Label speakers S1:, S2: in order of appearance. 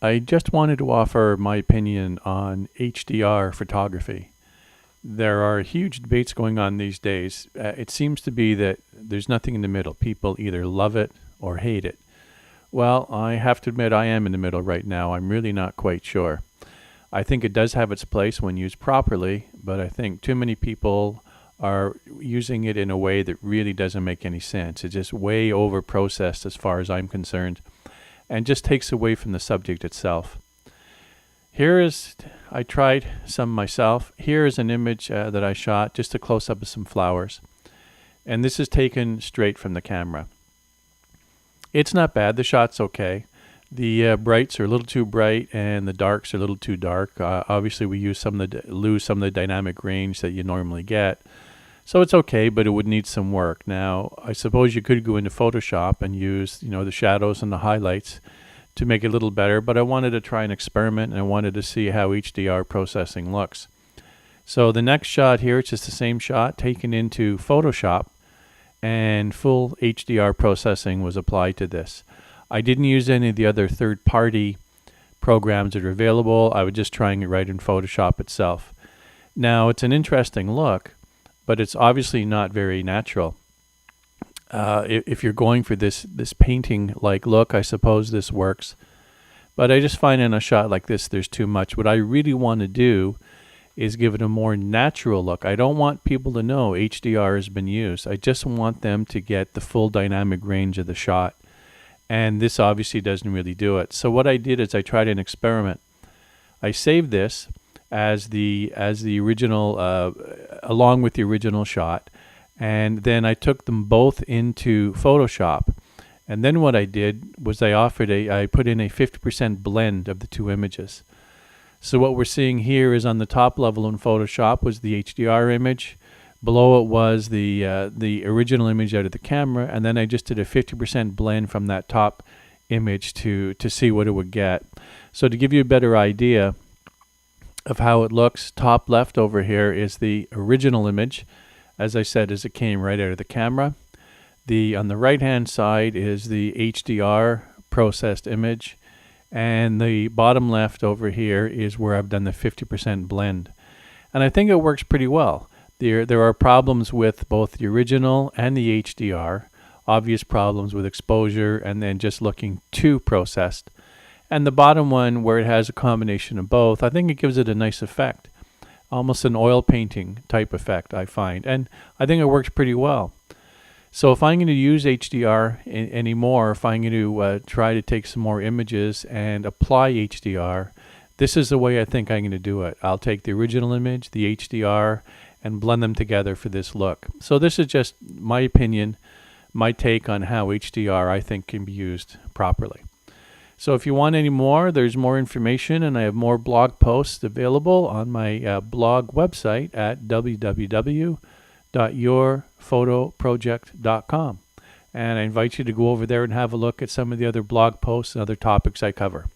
S1: I just wanted to offer my opinion on HDR photography. There are huge debates going on these days. It seems to be that there's nothing in the middle. People either love it or hate it. Well, I have to admit I am in the middle right now. I'm really not quite sure. I think it does have its place when used properly, but I think too many people are using it in a way that really doesn't make any sense. It's just way over processed as far as I'm concerned, and just takes away from the subject itself. I tried some myself. Here is an image that I shot, just a close-up of some flowers. And this is taken straight from the camera. It's not bad, the shot's okay. The brights are a little too bright and the darks are a little too dark. Obviously we lose some of the dynamic range that you normally get. So it's okay, but it would need some work. Now, I suppose you could go into Photoshop and use, the shadows and the highlights to make it a little better, but I wanted to try an experiment and I wanted to see how HDR processing looks. So the next shot here, it's just the same shot taken into Photoshop, and full HDR processing was applied to this. I didn't use any of the other third-party programs that are available. I was just trying it right in Photoshop itself. Now, it's an interesting look, but it's obviously not very natural. If you're going for this painting-like look, I suppose this works. But I just find in a shot like this, there's too much. What I really want to do is give it a more natural look. I don't want people to know HDR has been used. I just want them to get the full dynamic range of the shot. And this obviously doesn't really do it. So what I did is I tried an experiment. I saved this as the original, along with the original shot. And then I took them both into Photoshop. And then what I did was I put in a 50% blend of the two images. So what we're seeing here is on the top level in Photoshop was the HDR image. Below it was the original image out of the camera. And then I just did a 50% blend from that top image to see what it would get. So to give you a better idea of how it looks, top left over here is the original image. As I said, as it came right out of the camera. On the right-hand side is the HDR processed image. And the bottom left over here is where I've done the 50% blend. And I think it works pretty well. There are problems with both the original and the HDR. Obvious problems with exposure and then just looking too processed. And the bottom one, where it has a combination of both, I think it gives it a nice effect. Almost an oil painting type effect, I find. And I think it works pretty well. So if I'm going to use HDR anymore, if I'm going to try to take some more images and apply HDR, this is the way I think I'm going to do it. I'll take the original image, the HDR, and blend them together for this look. So this is just my opinion, my take on how HDR I think can be used properly. So if you want any more, there's more information, and I have more blog posts available on my blog website at www.yourphotoproject.com. And I invite you to go over there and have a look at some of the other blog posts and other topics I cover.